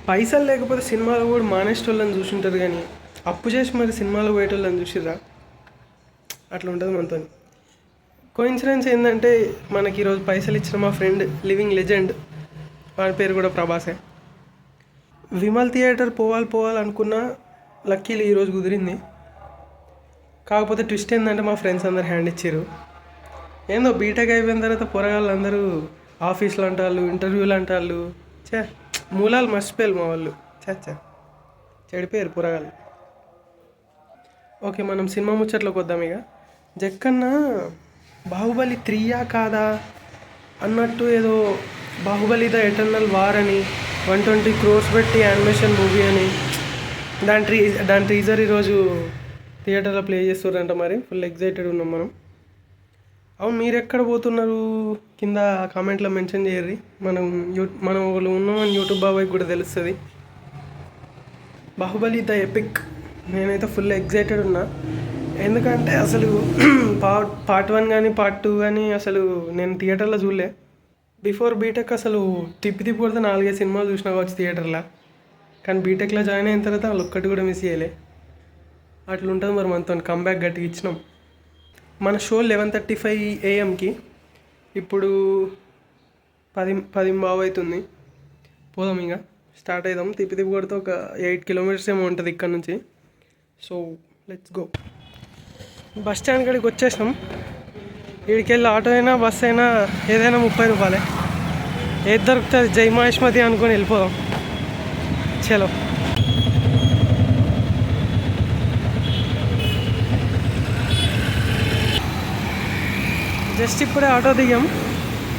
పైసలు లేకపోతే సినిమాలో కూడా మానేసేటోళ్ళని చూసుంటారు, కానీ అప్పు చేసి మరి సినిమాలో పోయేటోళ్ళని చూసిర్రా? అట్లా ఉంటుంది మనతో. కోఇన్సిడెన్స్ ఏంటంటే, మనకి ఈరోజు పైసలు ఇచ్చిన మా ఫ్రెండ్, లివింగ్ లెజెండ్, వాడి పేరు కూడా ప్రభాసే. విమల్ థియేటర్ పోవాలనుకున్నా, లక్కీలు ఈరోజు కుదిరింది. కాకపోతే ట్విస్ట్ ఏంటంటే మా ఫ్రెండ్స్ అందరు హ్యాండ్ ఇచ్చారు. ఏందో బీటెక్ అయిపోయిన తర్వాత పోరగాళ్ళు అందరూ ఆఫీస్లో అంటారు, ఇంటర్వ్యూలు అంటారు. మూలాలు మర్చిపోయారు మా వాళ్ళు. చెడిపోయారు పోరగాళ్ళు. ఓకే, మనం సినిమా ముచ్చట్లోకి వద్దాం. ఇక జక్కన్న బాహుబలి 3 కాదా అన్నట్టు ఏదో బాహుబలి ద ఎటర్నల్ వార్ అని 120 crores పెట్టి యానిమేషన్ మూవీ అని దాని టీజర్ ఈరోజు థియేటర్లో ప్లే చేస్తున్నారంట. మరి ఫుల్ ఎగ్జైటెడ్ ఉన్నాం మనం. అవును, మీరు ఎక్కడ పోతున్నారు కింద కామెంట్లో మెన్షన్ చేయర్రి. మనం వాళ్ళు ఉన్నామని యూట్యూబ్ బాబాయ్కి కూడా తెలుస్తుంది. బాహుబలి ద ఎపిక్, నేనైతే ఫుల్ ఎగ్జైటెడ్ ఉన్నా. ఎందుకంటే అసలు పార్ట్ 1 కానీ పార్ట్ 2 కానీ అసలు నేను థియేటర్లో చూడలే. బిఫోర్ బీటెక్ అసలు తిప్పి కొడితే 4-5 సినిమాలు చూసినా కావచ్చు థియేటర్లో. కానీ బీటెక్లో జాయిన్ అయిన తర్వాత వాళ్ళు ఒక్కటి కూడా మిస్ చేయలే. అట్లుంటుంది మరి మనతో. కంబ్యాక్ గట్టిగా ఇచ్చినాం. మన షో 11:35 AM ఇప్పుడు 10 అవుతుంది. పోదాం, ఇక స్టార్ట్ అవుదాం. తిప్పి కొడితే ఒక 8 kilometers ఏమో ఉంటుంది ఇక్కడ నుంచి. So let's go. Bus stand కాడికి వచ్చేసాం. ఇక్కడికి వెళ్ళి ఆటో అయినా బస్ అయినా ఏదైనా 30 రూపాయలే. ఏది దొరుకుతుంది జై మహేష్మతి అనుకొని వెళ్ళిపోదాం. చలో. జస్ట్ ఇప్పుడే ఆటో దిగాం.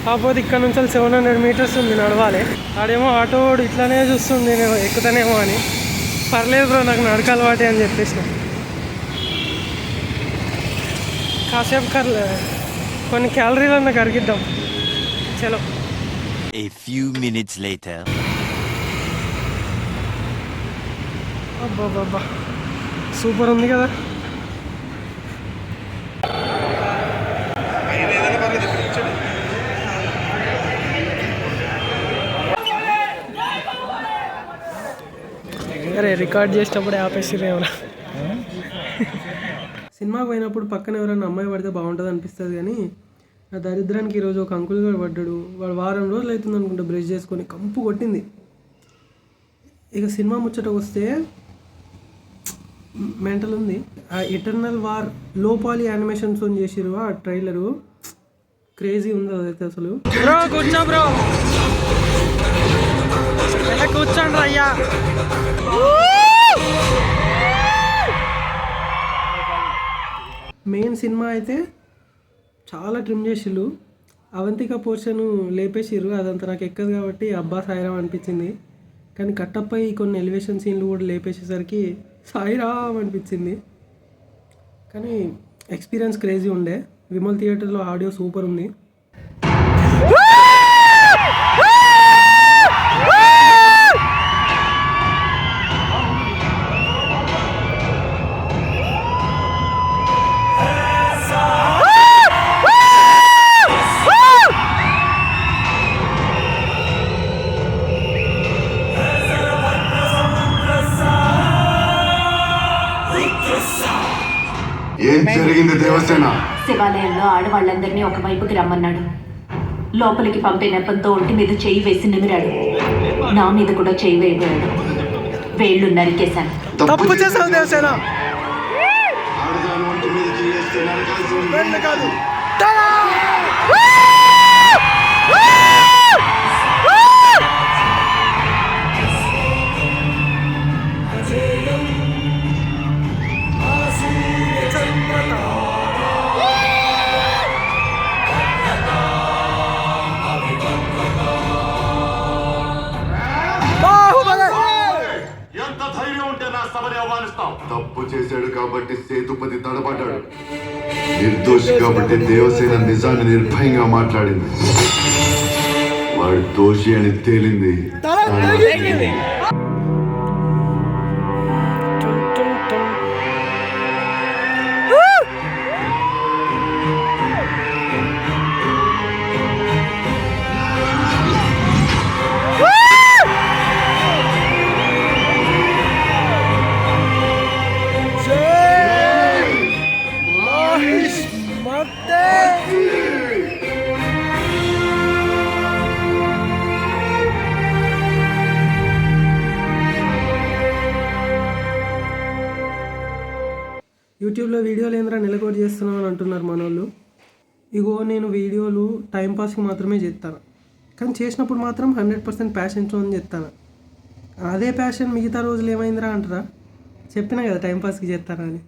కాకపోతే ఇక్కడ నుంచి 700 meters ఉంది నడవాలి. ఆడేమో ఆటో ఇట్లానే చూస్తుంది, నేను ఎక్కుతానేమో అని. పర్లేదు బ్రో, నాకు నడక అలవాటే అని చెప్పేసిన. కాసేపు కొన్ని క్యాలరీలన్నా కరిగిద్దాం. చలో. A few minutes later. అబ్బా, సూపర్ ఉంది కదా. అరే, రికార్డ్ చేసేటప్పుడే ఆపేసిర్రు ఎవరా. సినిమాకి పోయినప్పుడు పక్కన ఎవరైనా అమ్మాయి పడితే బాగుంటుంది అనిపిస్తుంది, కానీ నా దరిద్రానికి ఈరోజు ఒక అంకుల్ కూడా పడ్డాడు. వాడు 1 వారం రోజులు అవుతుంది అనుకుంటా బ్రష్ చేసుకొని, కంపు కొట్టింది. ఇక సినిమా ముచ్చటకు వస్తే మెంటల్ ఉంది. ఆ ఎటర్నల్ వార్ లో పాలీ యానిమేషన్స్ చేసిరు. ఆ ట్రైలరు క్రేజీ ఉంది అదైతే అసలు. బ్రో కూర్చో బ్రో, కూర్చోండి అయ్యా. మెయిన్ సినిమా అయితే చాలా ట్రిమ్ చేసిళ్ళు. అవంతిక పోర్షన్ లేపేసిర్రు. అదంతా నాకు ఎక్కదు కాబట్టి అబ్బా సాయిరామ్ అనిపించింది. కానీ కట్టప్పై కొన్ని ఎలివేషన్ సీన్లు కూడా లేపేసేసరికి సాయిరామ్ అనిపించింది. కానీ ఎక్స్పీరియన్స్ క్రేజీ ఉండే. విమల్ థియేటర్లో ఆడియో సూపర్ ఉంది. ఏం జరిగింది దేవసేన? శివాలయంలో ఆడవాళ్ళందరినీ ఒకవైపుకి రమ్మన్నాడు. లోపలికి పంపే నెపంతో ఒంటి మీద చేయి వేసి నిమిరాడు. నా మీద కూడా చేయి వేయబోయాడు. వేళ్ళు నరికేశాను. తప్పు చేశావు దేవసేన. తప్పు చేశాడు కాబట్టి సేతుపతి తడబడ్డాడు. నిర్దోషి కాబట్టి దేవసేన నిజాన్ని నిర్భయంగా మాట్లాడింది. వాడు దోషి అని తేలింది. యూట్యూబ్లో వీడియోలు ఏంద్రా నెలకోటి చేస్తున్నావు అని అంటున్నారు మన వాళ్ళు. ఇగో నేను వీడియోలు టైంపాస్కి మాత్రమే చేస్తాను, కానీ చేసినప్పుడు మాత్రం 100% ప్యాషన్తో చేస్తాను. అదే ప్యాషన్ మిగతా రోజులు ఏమైందిరా అంటారా? చెప్పినా కదా టైంపాస్కి చేస్తానని.